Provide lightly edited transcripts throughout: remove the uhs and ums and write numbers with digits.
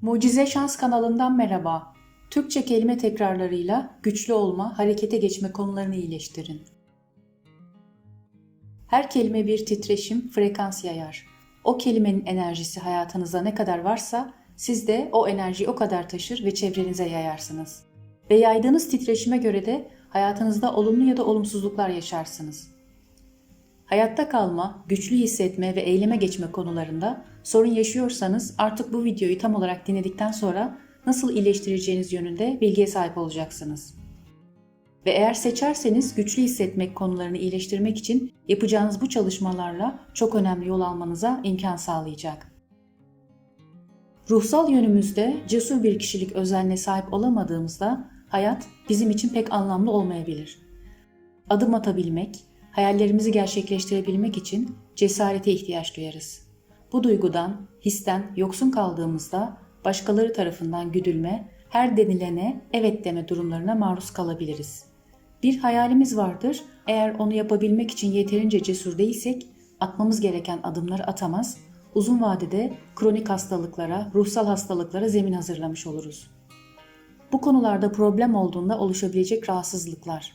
Mucize Şans kanalından merhaba. Türkçe kelime tekrarlarıyla güçlü olma, harekete geçme konularını iyileştirin. Her kelime bir titreşim, frekans yayar. O kelimenin enerjisi hayatınızda ne kadar varsa siz de o enerjiyi o kadar taşır ve çevrenize yayarsınız. Ve yaydığınız titreşime göre de hayatınızda olumlu ya da olumsuzluklar yaşarsınız. Hayatta kalma, güçlü hissetme ve eyleme geçme konularında sorun yaşıyorsanız artık bu videoyu tam olarak dinledikten sonra nasıl iyileştireceğiniz yönünde bilgiye sahip olacaksınız. Ve eğer seçerseniz güçlü hissetmek konularını iyileştirmek için yapacağınız bu çalışmalarla çok önemli yol almanıza imkan sağlayacak. Ruhsal yönümüzde cesur bir kişilik özelliğine sahip olamadığımızda hayat bizim için pek anlamlı olmayabilir. Adım atabilmek, hayallerimizi gerçekleştirebilmek için cesarete ihtiyaç duyarız. Bu duygudan, histen yoksun kaldığımızda başkaları tarafından güdülme, her denilene evet deme durumlarına maruz kalabiliriz. Bir hayalimiz vardır, eğer onu yapabilmek için yeterince cesur değilsek atmamız gereken adımları atamaz, uzun vadede kronik hastalıklara, ruhsal hastalıklara zemin hazırlamış oluruz. Bu konularda problem olduğunda oluşabilecek rahatsızlıklar: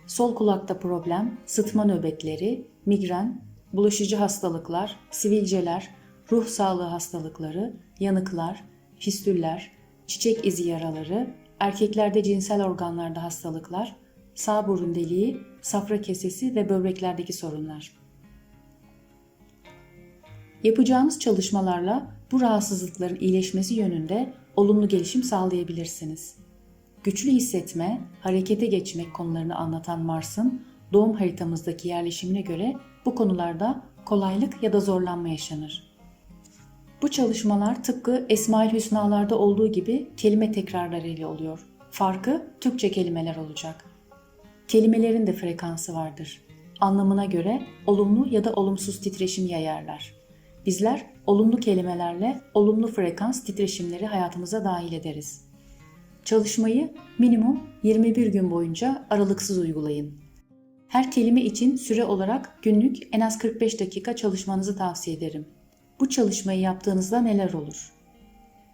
sol kulakta problem, sıtma nöbetleri, migren, bulaşıcı hastalıklar, sivilceler, ruh sağlığı hastalıkları, yanıklar, fistüller, çiçek izi yaraları, erkeklerde cinsel organlarda hastalıklar, sağ burun deliği, safra kesesi ve böbreklerdeki sorunlar. Yapacağınız çalışmalarla bu rahatsızlıkların iyileşmesi yönünde olumlu gelişim sağlayabilirsiniz. Güçlü hissetme, harekete geçmek konularını anlatan Mars'ın doğum haritamızdaki yerleşimine göre bu konularda kolaylık ya da zorlanma yaşanır. Bu çalışmalar tıpkı Esma-ül Hüsnalarda olduğu gibi kelime tekrarlarıyla oluyor. Farkı Türkçe kelimeler olacak. Kelimelerin de frekansı vardır. Anlamına göre olumlu ya da olumsuz titreşim yayarlar. Bizler olumlu kelimelerle olumlu frekans titreşimleri hayatımıza dahil ederiz. Çalışmayı minimum 21 gün boyunca aralıksız uygulayın. Her kelime için süre olarak günlük en az 45 dakika çalışmanızı tavsiye ederim. Bu çalışmayı yaptığınızda neler olur?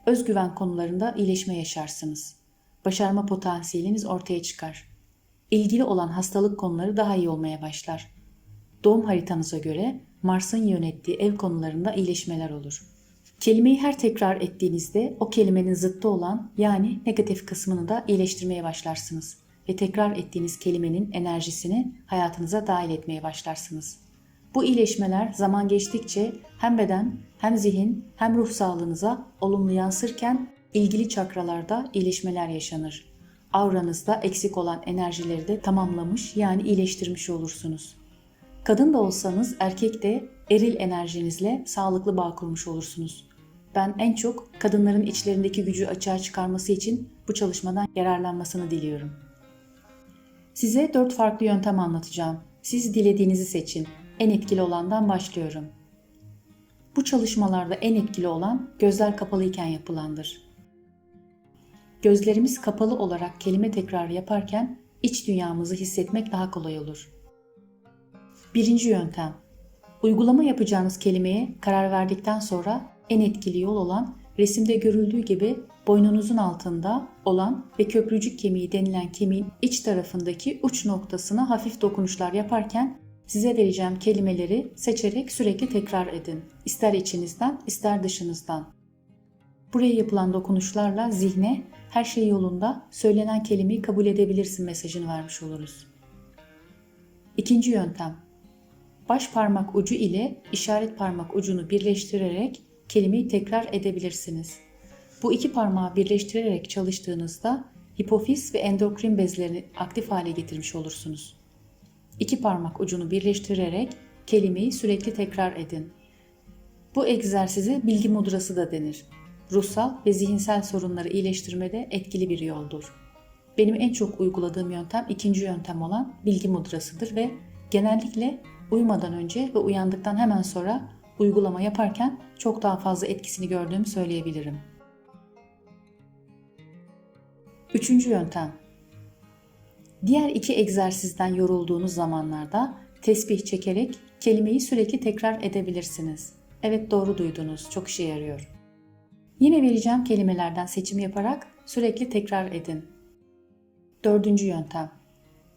Özgüven konularında iyileşme yaşarsınız. Başarma potansiyeliniz ortaya çıkar. İlgili olan hastalık konuları daha iyi olmaya başlar. Doğum haritanıza göre Mars'ın yönettiği ev konularında iyileşmeler olur. Kelimeyi her tekrar ettiğinizde o kelimenin zıttı olan yani negatif kısmını da iyileştirmeye başlarsınız ve tekrar ettiğiniz kelimenin enerjisini hayatınıza dahil etmeye başlarsınız. Bu iyileşmeler zaman geçtikçe hem beden, hem zihin, hem ruh sağlığınıza olumlu yansırken ilgili çakralarda iyileşmeler yaşanır. Auranızda eksik olan enerjileri de tamamlamış yani iyileştirmiş olursunuz. Kadın da olsanız erkek de eril enerjinizle sağlıklı bağ kurmuş olursunuz. Ben en çok kadınların içlerindeki gücü açığa çıkarması için bu çalışmadan yararlanmasını diliyorum. Size 4 farklı yöntem anlatacağım. Siz dilediğinizi seçin. En etkili olandan başlıyorum. Bu çalışmalarda en etkili olan gözler kapalıyken yapılandır. Gözlerimiz kapalı olarak kelime tekrarı yaparken iç dünyamızı hissetmek daha kolay olur. Birinci yöntem. Uygulama yapacağınız kelimeye karar verdikten sonra en etkili yol olan resimde görüldüğü gibi boynunuzun altında olan ve köprücük kemiği denilen kemiğin iç tarafındaki uç noktasına hafif dokunuşlar yaparken size vereceğim kelimeleri seçerek sürekli tekrar edin. İster içinizden, ister dışınızdan. Buraya yapılan dokunuşlarla zihne her şey yolunda, söylenen kelimeyi kabul edebilirsin mesajını vermiş oluruz. İkinci yöntem. Baş parmak ucu ile işaret parmak ucunu birleştirerek kelimeyi tekrar edebilirsiniz. Bu iki parmağı birleştirerek çalıştığınızda hipofiz ve endokrin bezlerini aktif hale getirmiş olursunuz. İki parmak ucunu birleştirerek kelimeyi sürekli tekrar edin. Bu egzersize bilgi mudrası da denir. Ruhsal ve zihinsel sorunları iyileştirmede etkili bir yoldur. Benim en çok uyguladığım yöntem ikinci yöntem olan bilgi mudrasıdır ve genellikle uyumadan önce ve uyandıktan hemen sonra uygulama yaparken çok daha fazla etkisini gördüğümü söyleyebilirim. Üçüncü yöntem. Diğer iki egzersizden yorulduğunuz zamanlarda tesbih çekerek kelimeyi sürekli tekrar edebilirsiniz. Evet, doğru duydunuz, çok işe yarıyor. Yine vereceğim kelimelerden seçim yaparak sürekli tekrar edin. 4. yöntem.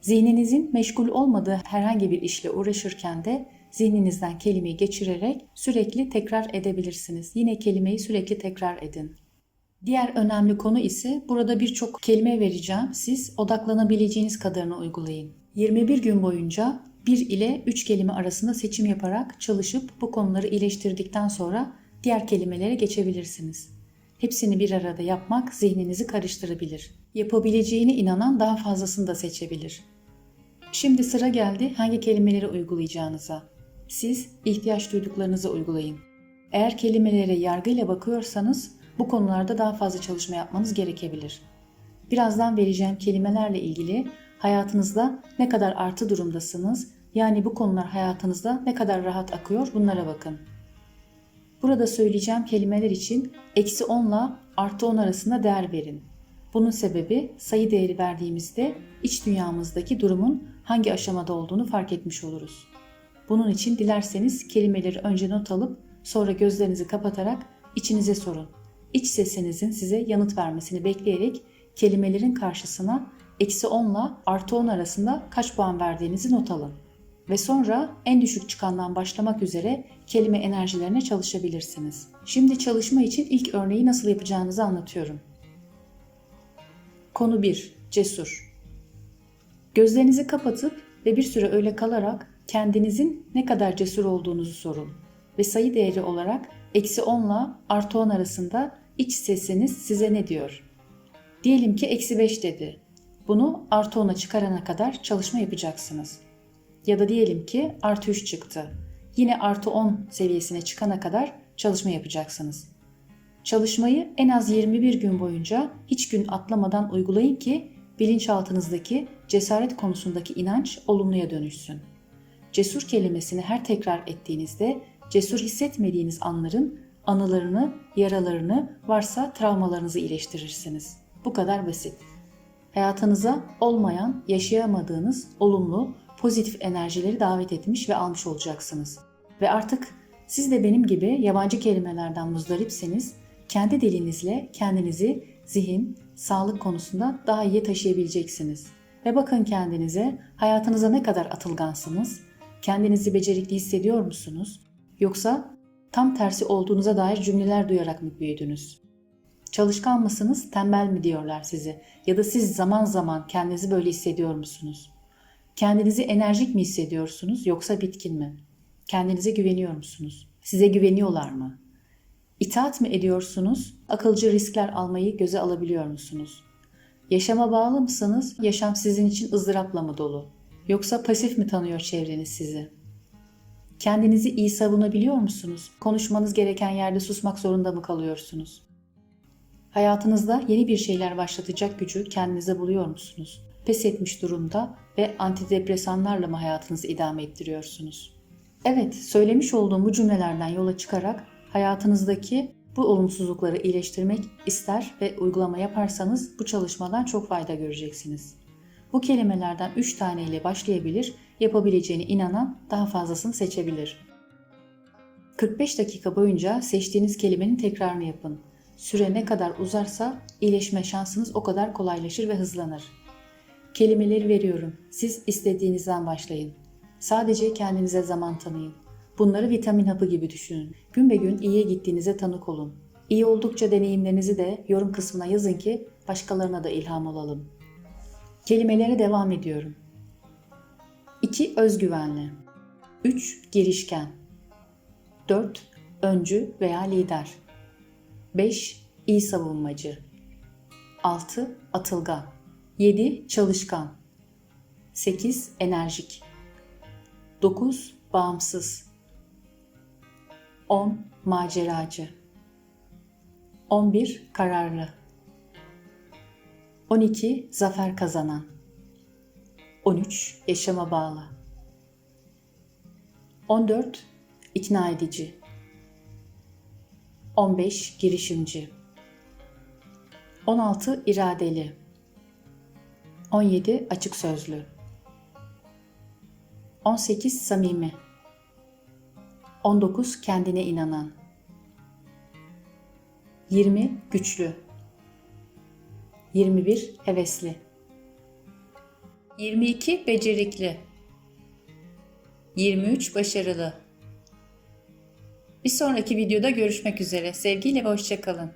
Zihninizin meşgul olmadığı herhangi bir işle uğraşırken de zihninizden kelimeyi geçirerek sürekli tekrar edebilirsiniz. Yine kelimeyi sürekli tekrar edin. Diğer önemli konu ise burada birçok kelime vereceğim. Siz odaklanabileceğiniz kadarını uygulayın. 21 gün boyunca 1 ile 3 kelime arasında seçim yaparak çalışıp bu konuları iyileştirdikten sonra diğer kelimelere geçebilirsiniz. Hepsini bir arada yapmak zihninizi karıştırabilir. Yapabileceğine inanan daha fazlasını da seçebilir. Şimdi sıra geldi hangi kelimeleri uygulayacağınıza. Siz ihtiyaç duyduklarınızı uygulayın. Eğer kelimelere yargıyla bakıyorsanız bu konularda daha fazla çalışma yapmanız gerekebilir. Birazdan vereceğim kelimelerle ilgili hayatınızda ne kadar artı durumdasınız, yani bu konular hayatınızda ne kadar rahat akıyor bunlara bakın. Burada söyleyeceğim kelimeler için -10 ile +10 arasında değer verin. Bunun sebebi sayı değeri verdiğimizde iç dünyamızdaki durumun hangi aşamada olduğunu fark etmiş oluruz. Bunun için dilerseniz kelimeleri önce not alıp sonra gözlerinizi kapatarak içinize sorun. İç sesinizin size yanıt vermesini bekleyerek kelimelerin karşısına -10 ile +10 arasında kaç puan verdiğinizi not alın. Ve sonra en düşük çıkandan başlamak üzere kelime enerjilerine çalışabilirsiniz. Şimdi çalışma için ilk örneği nasıl yapacağınızı anlatıyorum. Konu 1. Cesur. Gözlerinizi kapatıp ve bir süre öyle kalarak kendinizin ne kadar cesur olduğunuzu sorun. Ve sayı değeri olarak -10 ile +10 arasında iç sesiniz size ne diyor? Diyelim ki -5 dedi. Bunu +10'a çıkarana kadar çalışma yapacaksınız. Ya da diyelim ki +3 çıktı. Yine +10 seviyesine çıkana kadar çalışma yapacaksınız. Çalışmayı en az 21 gün boyunca hiç gün atlamadan uygulayın ki bilinçaltınızdaki cesaret konusundaki inanç olumluya dönüşsün. Cesur kelimesini her tekrar ettiğinizde cesur hissetmediğiniz anların anılarını, yaralarını, varsa travmalarınızı iyileştirirsiniz. Bu kadar basit. Hayatınıza olmayan, yaşayamadığınız olumlu, pozitif enerjileri davet etmiş ve almış olacaksınız. Ve artık siz de benim gibi yabancı kelimelerden muzdaripseniz kendi dilinizle kendinizi zihin, sağlık konusunda daha iyi taşıyabileceksiniz. Ve bakın kendinize, hayatınıza ne kadar atılgansınız? Kendinizi becerikli hissediyor musunuz? Yoksa tam tersi olduğunuza dair cümleler duyarak mı büyüdünüz? Çalışkan mısınız, tembel mi diyorlar size? Ya da siz zaman zaman kendinizi böyle hissediyor musunuz? Kendinizi enerjik mi hissediyorsunuz yoksa bitkin mi? Kendinize güveniyor musunuz? Size güveniyorlar mı? İtaat mı ediyorsunuz? Akılcı riskler almayı göze alabiliyor musunuz? Yaşama bağlı mısınız? Yaşam sizin için ızdırapla mı dolu? Yoksa pasif mi tanıyor çevreniz sizi? Kendinizi iyi savunabiliyor musunuz? Konuşmanız gereken yerde susmak zorunda mı kalıyorsunuz? Hayatınızda yeni bir şeyler başlatacak gücü kendinize buluyor musunuz? Pes etmiş durumda ve antidepresanlarla mı hayatınızı idame ettiriyorsunuz? Evet, söylemiş olduğum bu cümlelerden yola çıkarak hayatınızdaki bu olumsuzlukları iyileştirmek ister ve uygulama yaparsanız bu çalışmadan çok fayda göreceksiniz. Bu kelimelerden 3 tane ile başlayabilir, yapabileceğine inanan daha fazlasını seçebilir. 45 dakika boyunca seçtiğiniz kelimenin tekrarını yapın. Süre ne kadar uzarsa iyileşme şansınız o kadar kolaylaşır ve hızlanır. Kelimeleri veriyorum. Siz istediğinizden başlayın. Sadece kendinize zaman tanıyın. Bunları vitamin hapı gibi düşünün. Gün be gün iyiye gittiğinize tanık olun. İyi oldukça deneyimlerinizi de yorum kısmına yazın ki başkalarına da ilham olalım. Kelimelere devam ediyorum. 2. Özgüvenli. 3. Girişken. 4. Öncü veya lider. 5. İyi savunmacı. 6. Atılgan. 7. Çalışkan. 8. Enerjik. 9. Bağımsız. 10. Maceracı. 11. Kararlı. 12. Zafer kazanan. 13. Yaşama bağlı. 14. İkna edici. 15. Girişimci. 16. İradeli. 17. Açık sözlü. 18. Samimi. 19. Kendine inanan. 20 güçlü, 21 hevesli, 22 becerikli, 23 başarılı. Bir sonraki videoda görüşmek üzere. Sevgiyle ve hoşça kalın.